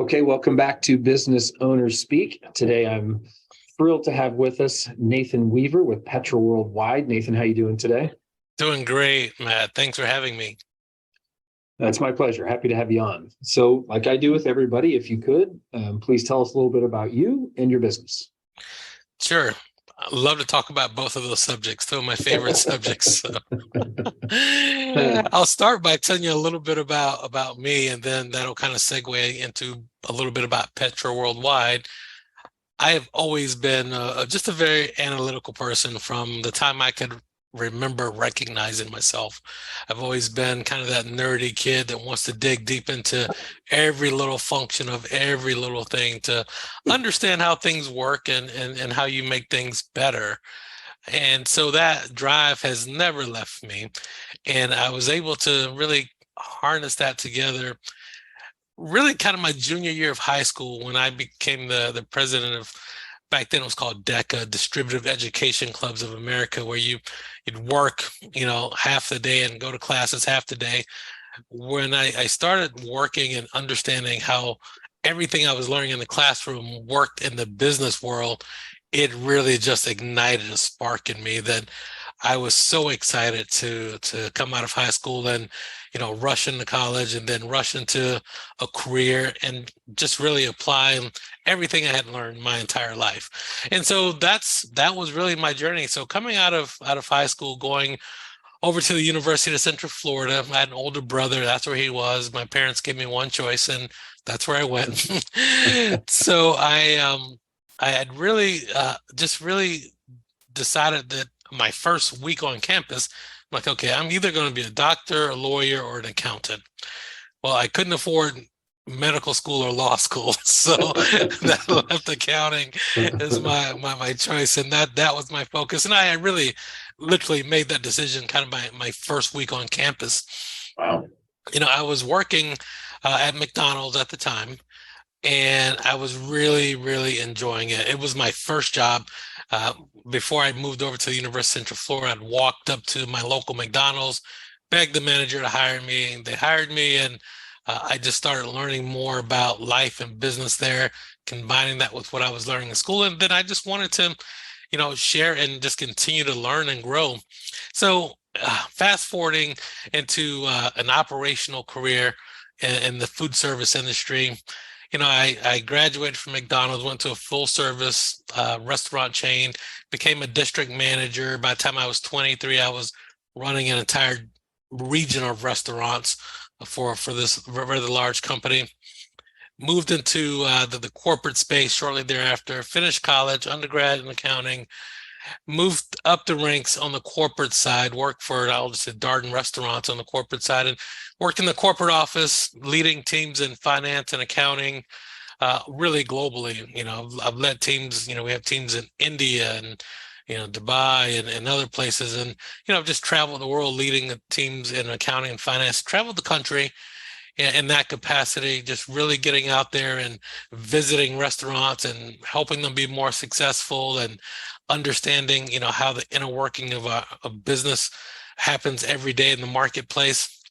Okay, welcome back to Business Owners Speak. Today, I'm thrilled to have with us Nathan Weaver with Petra Worldwide. Nathan, how you doing today? Doing great, Matt. Thanks for having me. It's my pleasure. Happy to have you on. So, like I do with everybody, if you could, please tell us a little bit about you and your business. Sure. I love to talk about both of those subjects, two of my favorite subjects. So. I'll start by telling you a little bit about me, and then that'll kind of segue into a little bit about Petra Worldwide. I have always been just a very analytical person from the time I could remember recognizing myself. I've always been kind of that nerdy kid that wants to dig deep into every little function of every little thing to understand how things work and how you make things better. And so that drive has never left me. And I was able to really harness that together really kind of my junior year of high school when I became the president of, back then it was called DECA, Distributive Education Clubs of America, where you'd work, half the day and go to classes half the day. When I started working and understanding how everything I was learning in the classroom worked in the business world, it really just ignited a spark in me that I was so excited to come out of high school and, rush into college and then rush into a career and just really apply everything I had learned my entire life. And so that was really my journey. So coming out of high school, going over to the University of Central Florida, I had an older brother. That's where he was. My parents gave me one choice, and that's where I went. So I had really just really decided that my first week on campus, I'm like, okay, I'm either going to be a doctor, a lawyer, or an accountant. Well, I couldn't afford medical school or law school, so that left accounting as my choice, and that was my focus. And I really literally made that decision kind of my first week on campus. Wow. I was working at McDonald's at the time, and I was really, really enjoying it. It was my first job. Before I moved over to the University of Central Florida, I'd walked up to my local McDonald's, begged the manager to hire me, and they hired me, and I just started learning more about life and business there, combining that with what I was learning in school. And then I just wanted to, share and just continue to learn and grow. So fast forwarding into an operational career in the food service industry, I graduated from McDonald's, went to a full service restaurant chain, became a district manager. By the time I was 23, I was running an entire region of restaurants for this rather large company. Moved into the corporate space shortly thereafter, finished college, undergrad in accounting, moved up the ranks on the corporate side, worked for, I'll just say Darden Restaurants on the corporate side, and worked in the corporate office, leading teams in finance and accounting, really globally. I've led teams, we have teams in India and, Dubai and other places. And, I've just traveled the world leading the teams in accounting and finance, traveled the country in that capacity, just really getting out there and visiting restaurants and helping them be more successful and understanding, how the inner working of a business happens every day in the marketplace.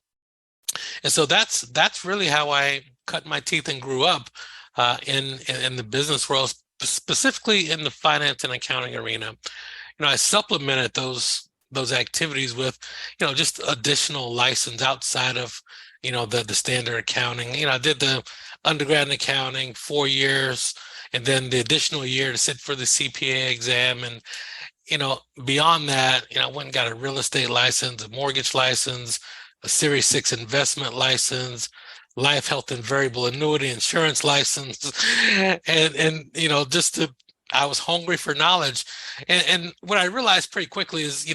And so that's really how I cut my teeth and grew up in the business world, specifically in the finance and accounting arena. I supplemented those activities with, just additional license outside of, the standard accounting. I did the undergrad in accounting 4 years, and then the additional year to sit for the CPA exam. And, beyond that, I went and got a real estate license, a mortgage license, a Series 6 investment license, life, health, and variable annuity insurance license. And I was hungry for knowledge. And what I realized pretty quickly is,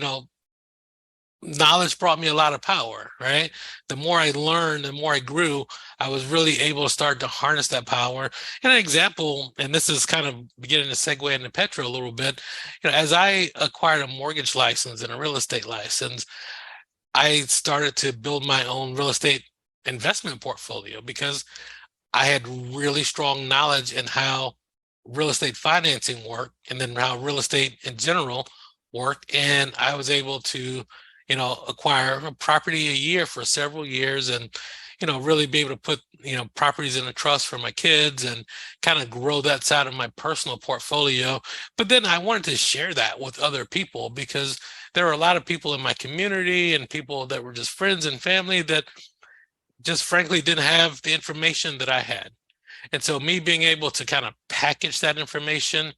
knowledge brought me a lot of power, right? The more I learned, the more I grew, I was really able to start to harness that power. And an example, and this is kind of beginning to segue into Petra a little bit, as I acquired a mortgage license and a real estate license, I started to build my own real estate investment portfolio because I had really strong knowledge in how real estate financing worked and then how real estate in general worked. And I was able to, acquire a property a year for several years and, really be able to put, properties in a trust for my kids and kind of grow that side of my personal portfolio. But then I wanted to share that with other people because there were a lot of people in my community and people that were just friends and family that just frankly didn't have the information that I had. And so me being able to kind of package that information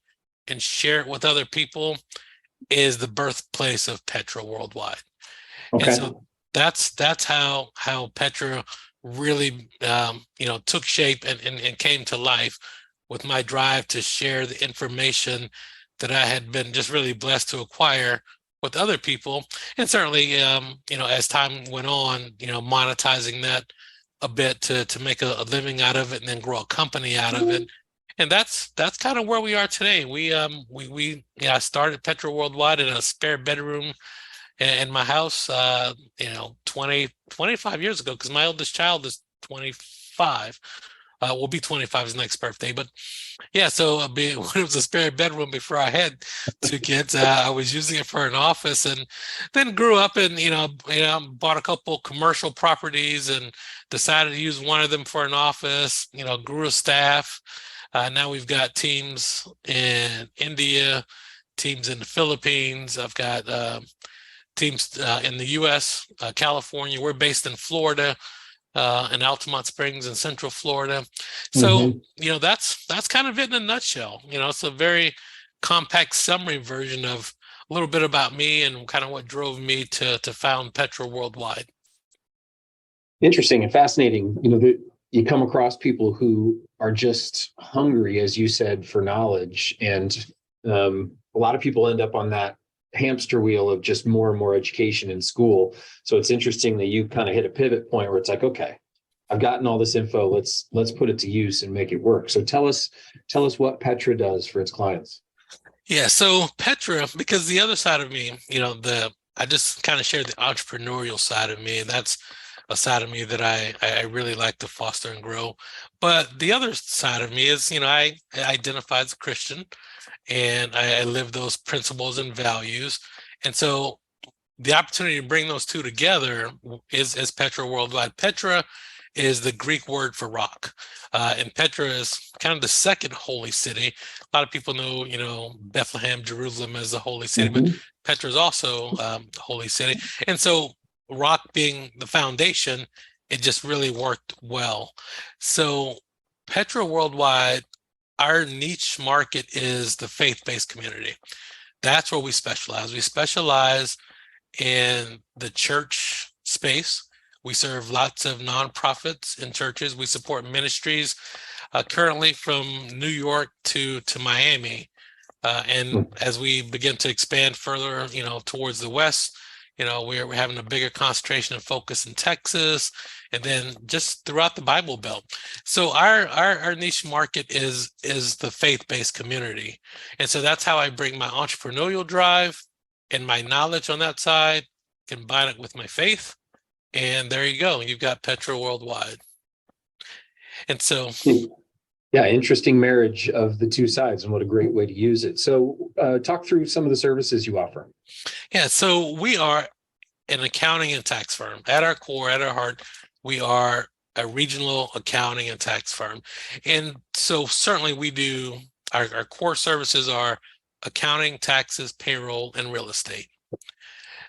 and share it with other people is the birthplace of Petra worldwide. And Okay. so that's how Petra really took shape and came to life with my drive to share the information that I had been just really blessed to acquire with other people. And certainly as time went on, monetizing that a bit to make a living out of it and then grow a company out of it. And that's kind of where we are today. I started Petra Worldwide in a spare bedroom in my house 25 years ago, because my oldest child is 25. Will be 25 his next birthday. But yeah, so when it was a spare bedroom before I had two kids, I was using it for an office, and then grew up and bought a couple commercial properties and decided to use one of them for an office. Grew a staff. Now we've got teams in India, teams in the Philippines. I've got teams in the U.S., California. We're based in Florida. In Altamont Springs in Central Florida. So, that's kind of it in a nutshell. It's a very compact summary version of a little bit about me and kind of what drove me to found Petra Worldwide. Interesting and fascinating. You come across people who are just hungry, as you said, for knowledge. And a lot of people end up on that hamster wheel of just more and more education in school. So it's interesting that you kind of hit a pivot point where it's like, okay, I've gotten all this info. Let's put it to use and make it work. So tell us what Petra does for its clients. Yeah. So Petra, because the other side of me, I just kind of shared the entrepreneurial side of me, and that's a side of me that I really like to foster and grow. But the other side of me is, I identify as a Christian, and I live those principles and values. And so the opportunity to bring those two together is Petra Worldwide. Petra is the Greek word for rock. And Petra is kind of the second holy city. A lot of people know, Bethlehem, Jerusalem as the holy city, but Petra is also the holy city. And so rock being the foundation, it just really worked well. So Petra Worldwide, our niche market is the faith-based community. That's where we specialize. We specialize in the church space. We serve lots of nonprofits and churches. We support ministries currently from New York to Miami. And as we begin to expand further, towards the West, we're having a bigger concentration and focus in Texas, and then just throughout the Bible Belt. So our niche market is the faith-based community. And so that's how I bring my entrepreneurial drive and my knowledge on that side, combine it with my faith, and there you go. You've got Petra Worldwide. And so... Yeah, interesting marriage of the two sides, and what a great way to use it. So talk through some of the services you offer. Yeah, so we are an accounting and tax firm. At our core, at our heart, we are a regional accounting and tax firm. And so certainly we do, our core services are accounting, taxes, payroll, and real estate.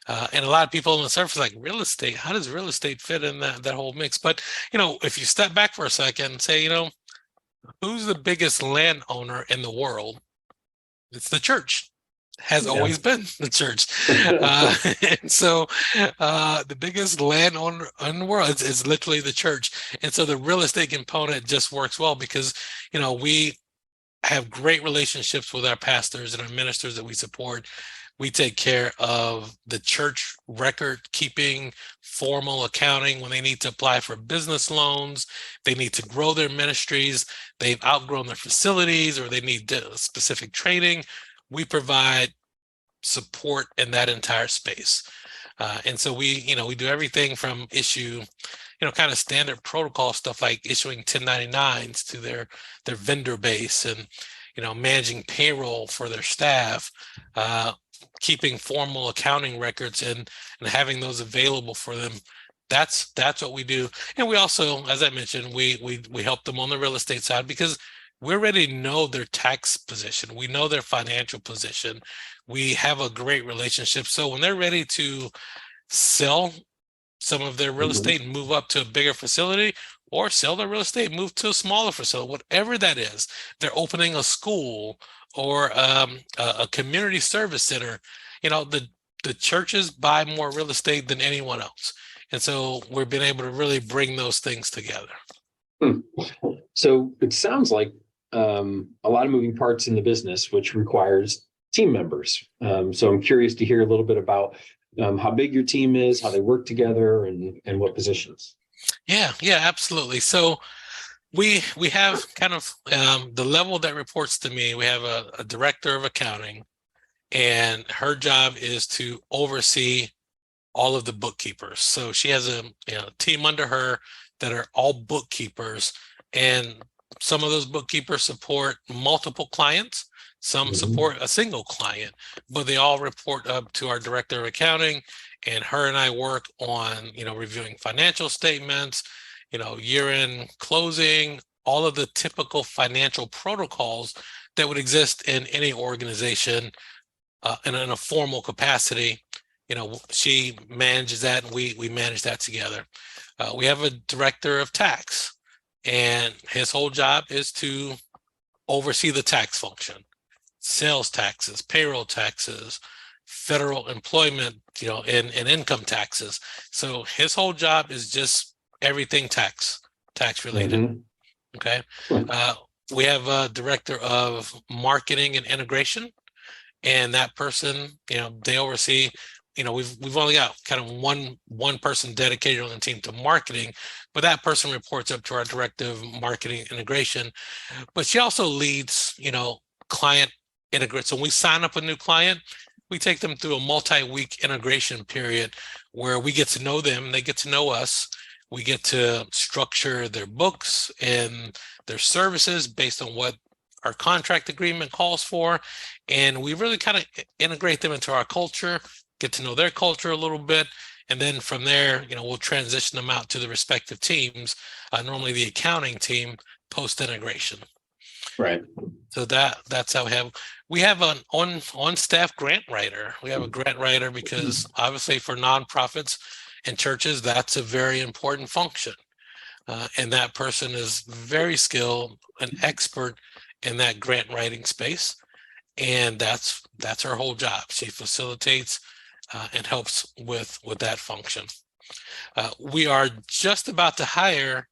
And a lot of people on the surface are like, real estate, how does real estate fit in that whole mix? But, if you step back for a second and say, who's the biggest landowner in the world? It's the church. Has always been the church. And so the biggest landowner in the world is literally the church. And so the real estate component just works well because, we have great relationships with our pastors and our ministers that we support. We take care of the church record keeping, formal accounting when they need to apply for business loans, they need to grow their ministries, they've outgrown their facilities, or they need specific training. We provide support in that entire space. And so we do everything from issue, kind of standard protocol stuff like issuing 1099s to their vendor base and, managing payroll for their staff, keeping formal accounting records and having those available for them that's what we do. And we also, as I mentioned, we help them on the real estate side because we already know their tax position. We know their financial position. We have a great relationship. So when they're ready to sell some of their real estate and move up to a bigger facility, or sell their real estate, move to a smaller facility, whatever that is, they're opening a school or a community service center. The churches buy more real estate than anyone else. And so we've been able to really bring those things together. So it sounds like a lot of moving parts in the business, which requires team members. So I'm curious to hear a little bit about how big your team is, how they work together, and what positions. Yeah, absolutely. So we have kind of the level that reports to me. We have a director of accounting, and her job is to oversee all of the bookkeepers. So she has a team under her that are all bookkeepers, and some of those bookkeepers support multiple clients. Some support a single client, but they all report up to our director of accounting, and her and I work on, reviewing financial statements, year-end closing, all of the typical financial protocols that would exist in any organization in a formal capacity. She manages that, and we manage that together. We have a director of tax, and his whole job is to oversee the tax function. Sales taxes, payroll taxes, federal employment, and income taxes. So his whole job is just everything tax related. Okay. We have a director of marketing and integration, and that person, they oversee, we've only got kind of one person dedicated on the team to marketing, but that person reports up to our director of marketing integration. But she also leads, client integrate. So when we sign up a new client, we take them through a multi-week integration period where we get to know them, they get to know us. We get to structure their books and their services based on what our contract agreement calls for. And we really kind of integrate them into our culture, get to know their culture a little bit. And then from there, we'll transition them out to the respective teams, normally the accounting team, post-integration. Right. So that's how we have an on-staff grant writer. We have a grant writer because obviously for nonprofits and churches, that's a very important function. And that person is very skilled, an expert in that grant writing space. And that's her whole job. She facilitates and helps with that function. We are just about to hire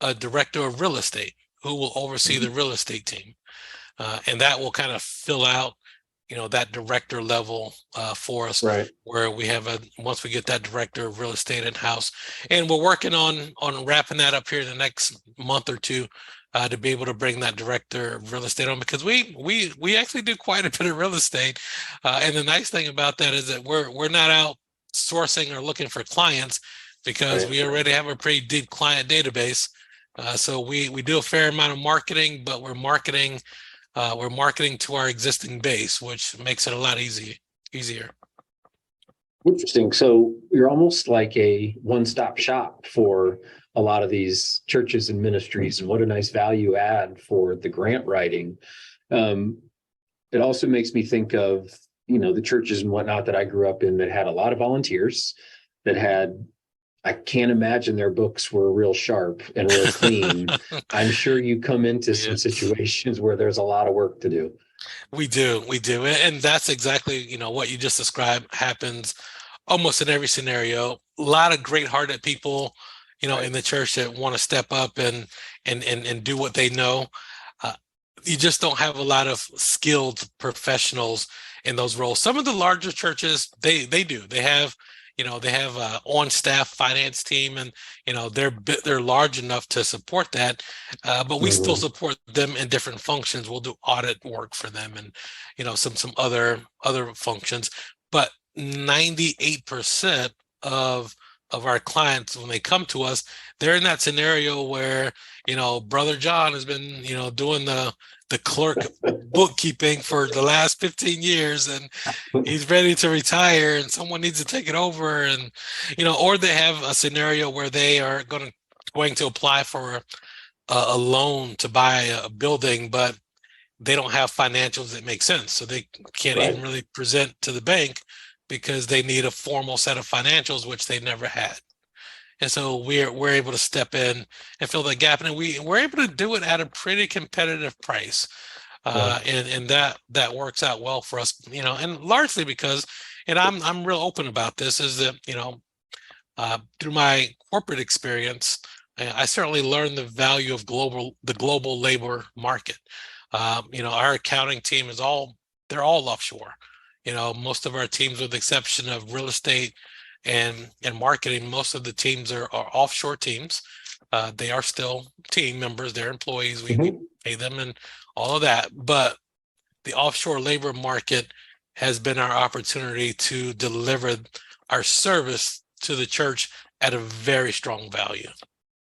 a director of real estate who will oversee the real estate team. And that will kind of fill out, that director level for us, right, where we have once we get that director of real estate in-house. And we're working on wrapping that up here in the next month or two to be able to bring that director of real estate on, because we actually do quite a bit of real estate. And the nice thing about that is that we're not out sourcing or looking for clients, because we already have a pretty deep client database. So we do a fair amount of marketing, but we're marketing to our existing base, which makes it a lot easier. Interesting. So you're almost like a one-stop shop for a lot of these churches and ministries, and what a nice value add for the grant writing. It also makes me think of, the churches and whatnot that I grew up in that had a lot of volunteers, that had, I can't imagine their books were real sharp and real clean. I'm sure you come into some situations where there's a lot of work to do. We do. And that's exactly, what you just described happens almost in every scenario. A lot of great-hearted people, in the church that want to step up and do what they know. You just don't have a lot of skilled professionals in those roles. Some of the larger churches, they do. They have a on-staff finance team, and they're large enough to support that. But we still support them in different functions. We'll do audit work for them, and some other functions. But 98% of our clients, when they come to us, they're in that scenario where Brother John has been doing the the clerk bookkeeping for the last 15 years, and he's ready to retire, and someone needs to take it over. And, or they have a scenario where they are going to apply for a loan to buy a building, but they don't have financials that make sense. So they can't even really present to the bank because they need a formal set of financials, which they never had. And so we're able to step in and fill that gap, and we're able to do it at a pretty competitive price, and that works out well for us, and largely because, and I'm real open about this, is that through my corporate experience, I certainly learned the value of the global labor market. Our accounting team they're all offshore. Most of our teams, with the exception of real estate and marketing, most of the teams are offshore teams. They are still team members, they're employees, we pay them and all of that. But the offshore labor market has been our opportunity to deliver our service to the church at a very strong value.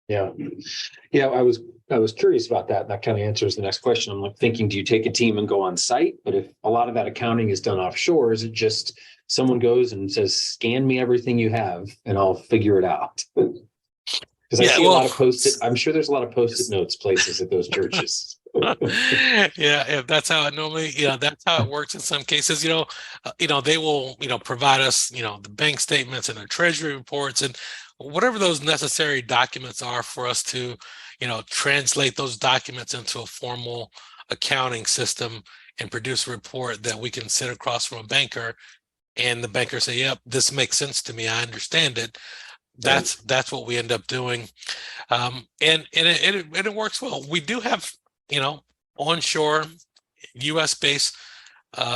Yeah. I was curious about that. That kind of answers the next question. I'm thinking, do you take a team and go on site? But if a lot of that accounting is done offshore, is it just someone goes and says, scan me everything you have and I'll figure it out? Because I see a lot of I'm sure there's a lot of post-it notes places at those churches. Yeah, that's how it normally, that's how it works in some cases. They will, provide us, the bank statements and the treasury reports and whatever those necessary documents are for us to, translate those documents into a formal accounting system and produce a report that we can sit across from a banker, and the banker say, yep, this makes sense to me, I understand it. That's what we end up doing. And it works well. We do have, onshore US based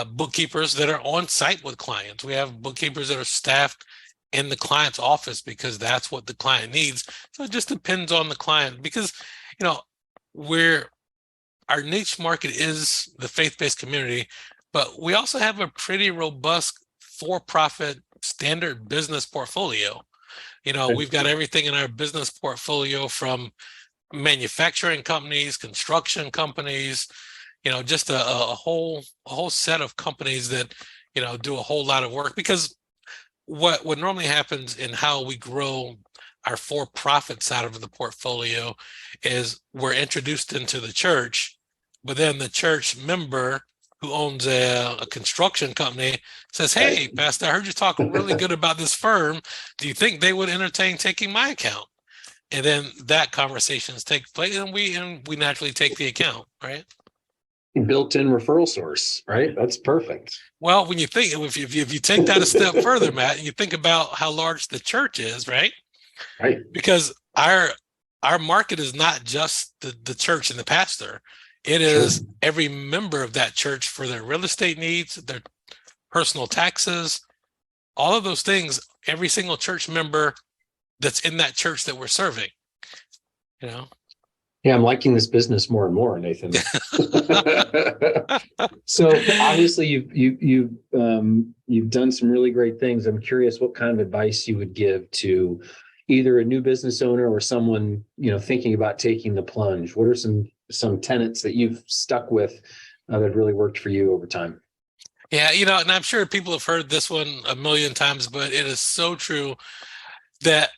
bookkeepers that are on site with clients. We have bookkeepers that are staffed in the client's office because that's what the client needs. So it just depends on the client, because, our niche market is the faith-based community, but we also have a pretty robust for-profit standard business portfolio. We've got everything in our business portfolio from manufacturing companies, construction companies, just a whole set of companies that, do a whole lot of work. Because what normally happens in how we grow our for-profit side of the portfolio is we're introduced into the church, but then the church member who owns a construction company says, hey, Pastor, I heard you talk really good about this firm. Do you think they would entertain taking my account? And then that conversations take place, and we naturally take the account, right? Built-in referral source, right? That's perfect. Well, when you think, if you take that a step further, Matt, and you think about how large the church is, right? Right. Because our market is not just the church and the pastor. It is every member of that church for their real estate needs, their personal taxes, all of those things. Every single church member that's in that church that we're serving, Yeah, I'm liking this business more and more, Nathan. So obviously you've done some really great things. I'm curious what kind of advice you would give to either a new business owner or someone, thinking about taking the plunge. What are some tenets that you've stuck with that really worked for you over time? Yeah, and I'm sure people have heard this one a million times, but it is so true that,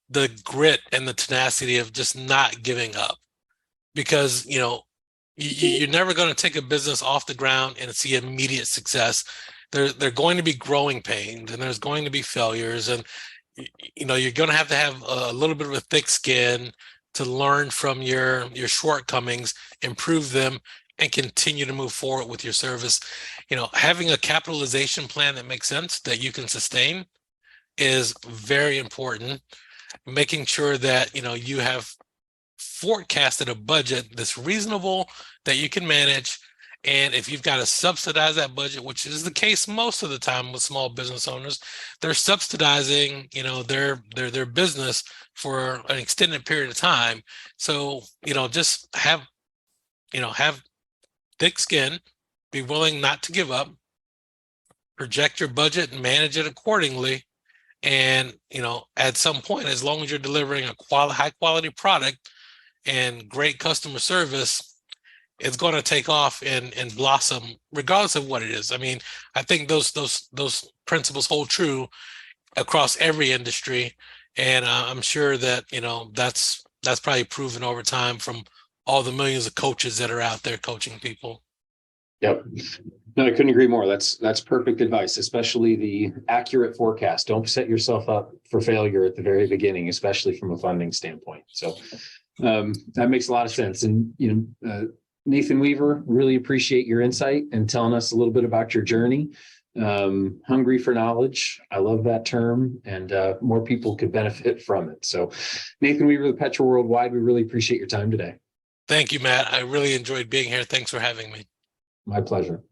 the grit and the tenacity of just not giving up, because, you're never going to take a business off the ground and see immediate success. They're going to be growing pains, and there's going to be failures, and, you're going to have a little bit of a thick skin to learn from your shortcomings, improve them, and continue to move forward with your service. Having a capitalization plan that makes sense, that you can sustain, is very important. Making sure that, you have forecasted a budget that's reasonable, that you can manage. And if you've got to subsidize that budget, which is the case most of the time with small business owners, they're subsidizing, their business for an extended period of time. So, just have thick skin, be willing not to give up, project your budget and manage it accordingly. And, at some point, as long as you're delivering a high quality product and great customer service, it's going to take off and blossom regardless of what it is. I mean, I think those principles hold true across every industry, and I'm sure that that's probably proven over time from all the millions of coaches that are out there coaching people. Yep. No, I couldn't agree more. That's perfect advice, especially the accurate forecast. Don't set yourself up for failure at the very beginning, especially from a funding standpoint. So that makes a lot of sense. And Nathan Weaver, really appreciate your insight and telling us a little bit about your journey. Hungry for knowledge. I love that term, and more people could benefit from it. So Nathan Weaver, the Petra Worldwide, we really appreciate your time today. Thank you, Matt. I really enjoyed being here. Thanks for having me. My pleasure.